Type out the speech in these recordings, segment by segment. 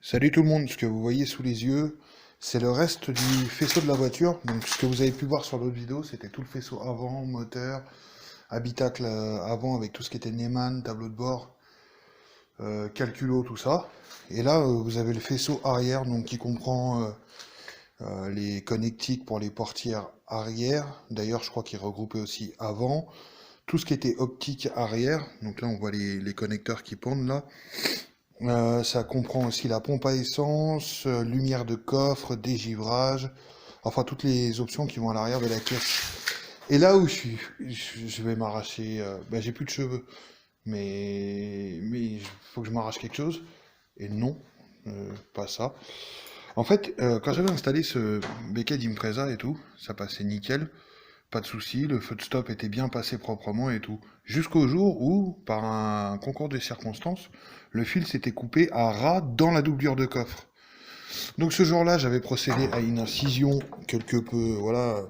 Salut tout le monde, ce que vous voyez sous les yeux, c'est le reste du faisceau de la voiture. Donc ce que vous avez pu voir sur l'autre vidéo, c'était tout le faisceau avant, moteur, habitacle avant avec tout ce qui était Neumann, tableau de bord, calculo, tout ça. Et là, vous avez le faisceau arrière, donc qui comprend les connectiques pour les portières arrière. D'ailleurs, je crois qu'il regroupait aussi avant. Tout ce qui était optique arrière, donc là on voit les connecteurs qui pendent là. Ça comprend aussi la pompe à essence, lumière de coffre, dégivrage, enfin toutes les options qui vont à l'arrière de la caisse. Et là où je vais m'arracher, j'ai plus de cheveux, mais il faut que je m'arrache quelque chose. Et non, pas ça. En fait, quand j'avais installé ce béquet d'Impreza et tout, ça passait nickel, pas de souci, le feu de stop était bien passé proprement et tout. Jusqu'au jour où, par un concours de circonstances, le fil s'était coupé à ras dans la doublure de coffre. Donc ce jour-là, j'avais procédé à une incision quelque peu, voilà,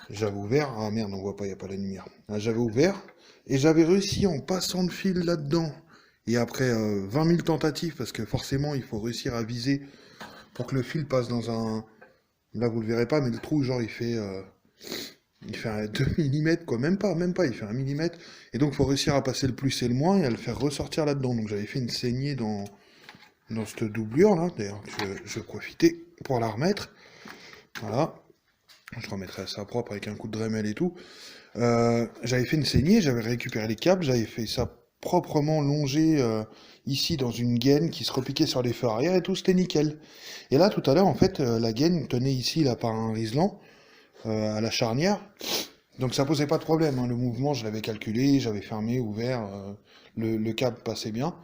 j'avais ouvert, ah merde, on voit pas, il n'y a pas la lumière. J'avais ouvert, et j'avais réussi en passant le fil là-dedans. Et après 20 000 tentatives, parce que forcément, il faut réussir à viser pour que le fil passe dans un... Là, vous le verrez pas, mais le trou, genre, il fait un 2 mm, quoi, même pas, il fait 1 millimètre. Et donc, il faut réussir à passer le plus et le moins et à le faire ressortir là-dedans. Donc, j'avais fait une saignée dans cette doublure, là. D'ailleurs, je vais profiter pour la remettre. Voilà. Je remettrai ça propre avec un coup de Dremel et tout. J'avais fait une saignée, j'avais récupéré les câbles, j'avais fait ça proprement longé ici dans une gaine qui se repiquait sur les feux arrière et tout, c'était nickel. Et là, tout à l'heure, en fait, la gaine tenait ici, là, par un riselant, à la charnière. Donc ça posait pas de problème, hein. Le mouvement, je l'avais calculé, j'avais fermé, ouvert, le câble passait bien.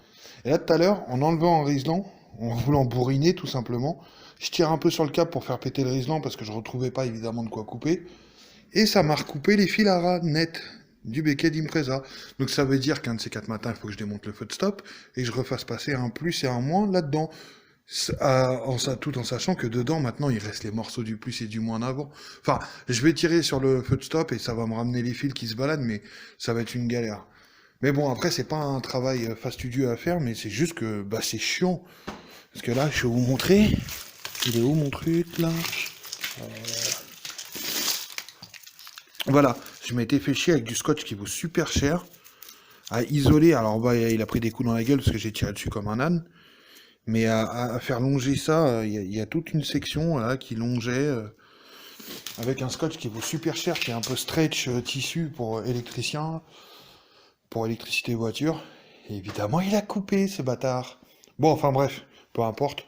Et là, tout à l'heure, en enlevant un riselant, en voulant bourriner tout simplement, je tire un peu sur le câble pour faire péter le riselant parce que je retrouvais pas évidemment de quoi couper. Et ça m'a recoupé les fils à ras net du béquet d'Impreza. Donc ça veut dire qu'un de ces 4 matins, il faut que je démonte le feu de stop et que je refasse passer un plus et un moins là-dedans. Tout en sachant que dedans, maintenant, il reste les morceaux du plus et du moins d'avant. Enfin, je vais tirer sur le feu de stop et ça va me ramener les fils qui se baladent, mais ça va être une galère. Mais bon, après, c'est pas un travail fastidieux à faire, mais c'est juste que bah, c'est chiant. Parce que là, je vais vous montrer. Il est où mon truc, là? Voilà, je m'étais fait chier avec du scotch qui vaut super cher, à isoler. Alors, bah, il a pris des coups dans la gueule parce que j'ai tiré dessus comme un âne. Mais à faire longer ça, il y a toute une section là qui longeait avec un scotch qui vaut super cher, qui est un peu stretch tissu pour électricien, pour électricité voiture. Et évidemment, il a coupé ce bâtard. Bon, enfin bref, peu importe.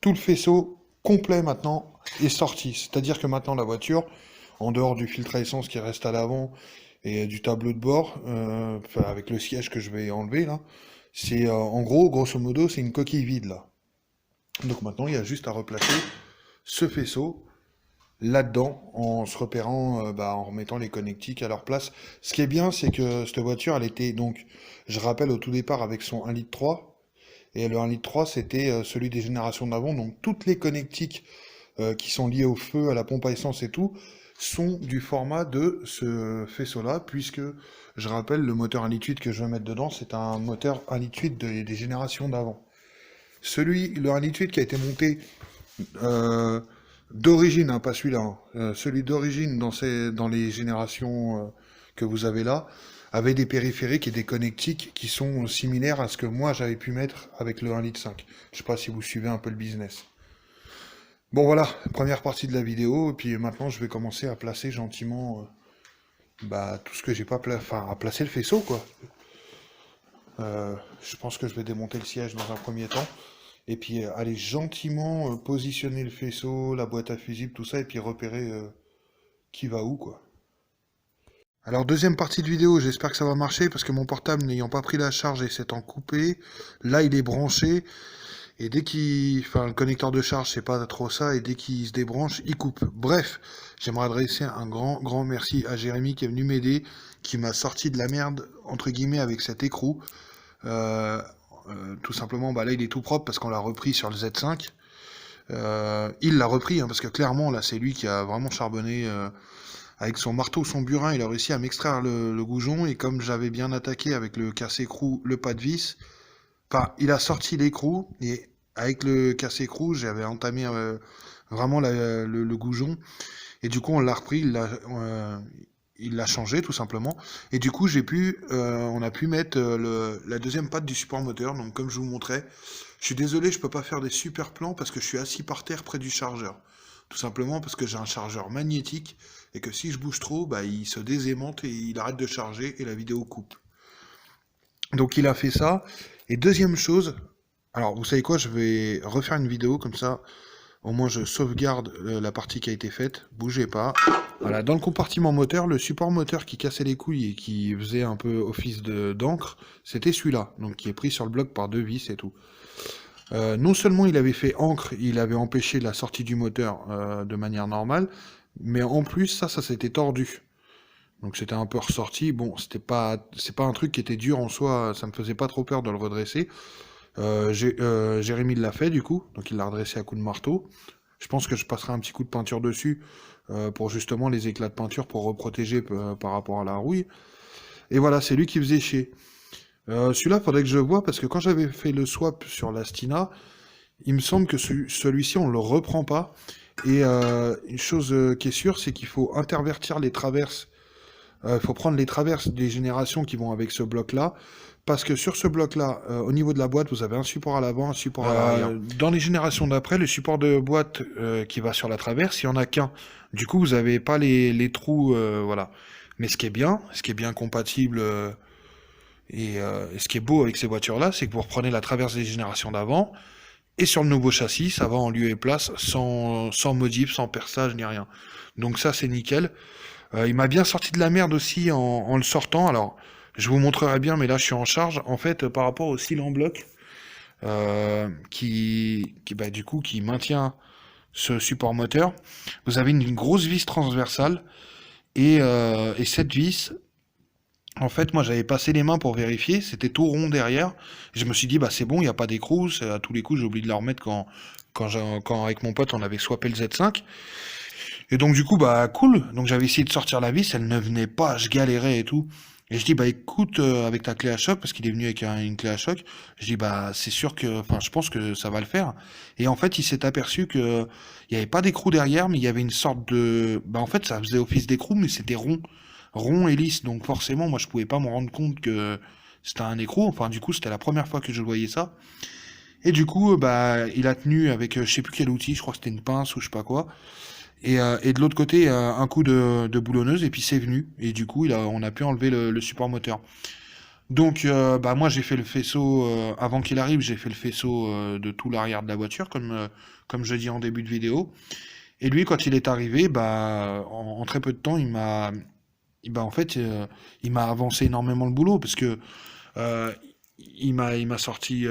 Tout le faisceau complet maintenant est sorti. C'est-à-dire que maintenant la voiture, en dehors du filtre à essence qui reste à l'avant et du tableau de bord, enfin, avec le siège que je vais enlever là, c'est en gros, grosso modo, c'est une coquille vide là. Donc maintenant, il y a juste à replacer ce faisceau là-dedans en se repérant, en remettant les connectiques à leur place. Ce qui est bien, c'est que cette voiture, elle était donc, je rappelle au tout départ avec son 1,3 litre, et le 1,3 litre, c'était celui des générations d'avant, donc toutes les connectiques qui sont liées au feu, à la pompe à essence et tout, sont du format de ce faisceau-là, puisque, je rappelle, le moteur 1,8 litre que je vais mettre dedans, c'est un moteur 1,8 litre des générations d'avant. Le 1,8 litre qui a été monté d'origine, hein, pas celui-là, hein, celui d'origine dans les générations que vous avez là, avait des périphériques et des connectiques qui sont similaires à ce que moi j'avais pu mettre avec le 1,5 litre. Je sais pas si vous suivez un peu le business. Bon voilà, première partie de la vidéo, et puis maintenant je vais commencer à placer gentiment tout ce que j'ai pas enfin à placer le faisceau quoi. Je pense que je vais démonter le siège dans un premier temps. Et puis aller gentiment positionner le faisceau, la boîte à fusibles, tout ça, et puis repérer qui va où, quoi. Alors deuxième partie de vidéo, j'espère que ça va marcher, parce que mon portable n'ayant pas pris la charge et s'étant coupé, là il est branché, et dès qu'il... Enfin, le connecteur de charge, c'est pas trop ça, et dès qu'il se débranche, il coupe. Bref, j'aimerais adresser un grand merci à Jérémy qui est venu m'aider, qui m'a sorti de la merde, entre guillemets, avec cet écrou. Tout simplement, là il est tout propre parce qu'on l'a repris sur le Z5. Il l'a repris, hein, parce que clairement, là c'est lui qui a vraiment charbonné avec son marteau, son burin. Il a réussi à m'extraire le goujon, et comme j'avais bien attaqué avec le casse-écrou, le pas de vis, enfin, il a sorti l'écrou, et avec le casse-écrou, j'avais entamé vraiment le goujon. Et du coup, on l'a repris, il l'a changé tout simplement. Et du coup, on a pu mettre la deuxième patte du support moteur. Donc, comme je vous montrais, je suis désolé, je peux pas faire des super plans parce que je suis assis par terre près du chargeur. Tout simplement parce que j'ai un chargeur magnétique et que si je bouge trop, bah, il se désaimente et il arrête de charger et la vidéo coupe. Donc, il a fait ça. Et deuxième chose, alors vous savez quoi, je vais refaire une vidéo comme ça. Au moins, je sauvegarde la partie qui a été faite. Bougez pas. Voilà, dans le compartiment moteur, le support moteur qui cassait les couilles et qui faisait un peu office d'encre, c'était celui-là, donc qui est pris sur le bloc par 2 vis et tout. Non seulement il avait fait encre, il avait empêché la sortie du moteur de manière normale, mais en plus, ça s'était tordu. Donc c'était un peu ressorti. Bon, c'est pas un truc qui était dur en soi, ça me faisait pas trop peur de le redresser. Jérémy l'a fait du coup, donc il l'a redressé à coups de marteau. Je pense que je passerai un petit coup de peinture dessus pour justement les éclats de peinture pour reprotéger par rapport à la rouille. Et voilà, c'est lui qui faisait chier. Celui-là, faudrait que je le voie parce que quand j'avais fait le swap sur la Stina, il me semble que celui-ci on le reprend pas. Et une chose qui est sûre, c'est qu'il faut intervertir les traverses. Il faut prendre les traverses des générations qui vont avec ce bloc-là. Parce que sur ce bloc-là, au niveau de la boîte, vous avez un support à l'avant, un support à l'arrière. Dans les générations d'après, le support de boîte qui va sur la traverse, il n'y en a qu'un. Du coup, vous n'avez pas les trous, voilà. Mais ce qui est bien compatible et ce qui est beau avec ces voitures-là, c'est que vous reprenez la traverse des générations d'avant, et sur le nouveau châssis, ça va en lieu et place, sans modif, sans perçage, ni rien. Donc ça, c'est nickel. Il m'a bien sorti de la merde aussi en le sortant. Alors, je vous montrerai bien, mais là, je suis en charge. En fait, par rapport au cil en bloc, bah, du coup, qui maintient ce support moteur, vous avez une grosse vis transversale et cette vis, en fait, moi, j'avais passé les mains pour vérifier. C'était tout rond derrière. Je me suis dit, bah, c'est bon, il n'y a pas d'écrou. À tous les coups, j'ai oublié de la remettre quand avec mon pote, on avait swappé le Z5. Et donc du coup, bah cool. Donc j'avais essayé de sortir la vis, elle ne venait pas, je galérais et tout. Et je dis, bah écoute, avec ta clé à choc, parce qu'il est venu avec une clé à choc, je dis, bah c'est sûr que, enfin je pense que ça va le faire. Et en fait, il s'est aperçu que il n'y avait pas d'écrou derrière, mais il y avait une sorte de, bah en fait, ça faisait office d'écrou, mais c'était rond, rond et lisse. Donc forcément, moi je pouvais pas me rendre compte que c'était un écrou. Enfin du coup, c'était la première fois que je voyais ça. Et du coup, bah il a tenu avec, je sais plus quel outil, je crois que c'était une pince ou je sais pas quoi. Et de l'autre côté, un coup de boulonneuse, et puis c'est venu. Et du coup, on a pu enlever le support moteur. Donc, bah moi, j'ai fait le faisceau, avant qu'il arrive, j'ai fait le faisceau de tout l'arrière de la voiture, comme je dis en début de vidéo. Et lui, quand il est arrivé, bah, en très peu de temps, bah, en fait, il m'a avancé énormément le boulot, parce que euh, il m'a sorti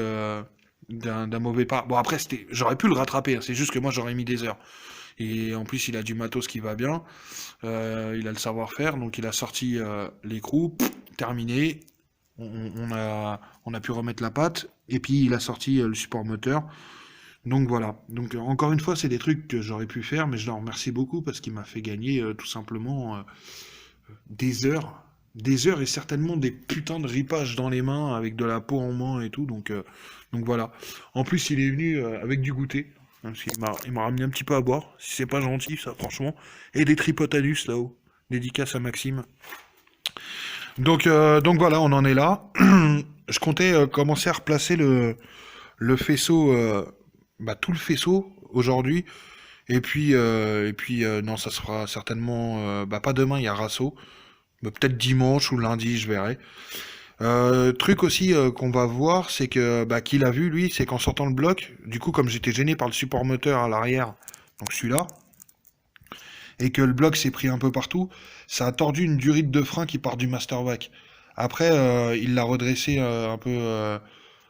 d'un mauvais pas. Bon, après, j'aurais pu le rattraper, hein, c'est juste que moi, j'aurais mis des heures. Et en plus, il a du matos qui va bien. Il a le savoir-faire. Donc, il a sorti l'écrou. Terminé. On a pu remettre la patte. Et puis, il a sorti le support moteur. Donc, voilà. Donc, encore une fois, c'est des trucs que j'aurais pu faire. Mais je le remercie beaucoup parce qu'il m'a fait gagner tout simplement des heures. Des heures et certainement des putains de ripages dans les mains avec de la peau en main et tout. Donc voilà. En plus, il est venu avec du goûter. Hein, parce il m'a ramené un petit peu à boire. Si c'est pas gentil, ça, franchement. Et des tripotanus là-haut. Dédicace à Maxime. Donc voilà, on en est là. Je comptais commencer à replacer le faisceau, bah, tout le faisceau aujourd'hui. Et puis non, ça sera certainement, bah, pas demain, il y a Rasso. Mais peut-être dimanche ou lundi, je verrai. Truc aussi qu'on va voir, c'est que bah, qu'il a vu lui, c'est qu'en sortant le bloc, du coup comme j'étais gêné par le support moteur à l'arrière, donc celui-là, et que le bloc s'est pris un peu partout, ça a tordu une durite de frein qui part du masterback. Après, il l'a redressé un peu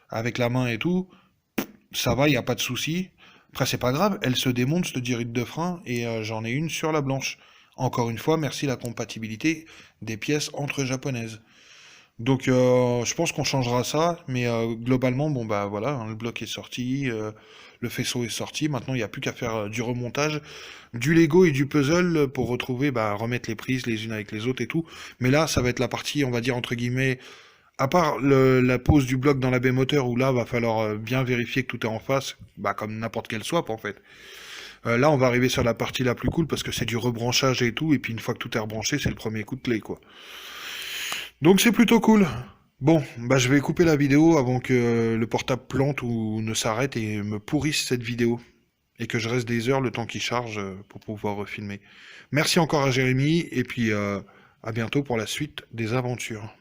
avec la main et tout, ça va, il n'y a pas de souci. Après c'est pas grave, elle se démonte cette durite de frein et j'en ai une sur la blanche. Encore une fois, merci la compatibilité des pièces entre japonaises. Donc je pense qu'on changera ça, mais globalement, bon bah voilà, hein, le bloc est sorti, le faisceau est sorti, maintenant il n'y a plus qu'à faire du remontage, du Lego et du puzzle pour retrouver, bah remettre les prises les unes avec les autres et tout. Mais là, ça va être la partie, on va dire entre guillemets, À part la pose du bloc dans la baie moteur où là va falloir bien vérifier que tout est en face, bah comme n'importe quel swap en fait. Là on va arriver sur la partie la plus cool parce que c'est du rebranchage et tout, et puis une fois que tout est rebranché, c'est le premier coup de clé quoi. Donc c'est plutôt cool. Bon, bah je vais couper la vidéo avant que le portable plante ou ne s'arrête et me pourrisse cette vidéo. Et que je reste des heures le temps qu'il charge pour pouvoir refilmer. Merci encore à Jérémy, et puis à bientôt pour la suite des aventures.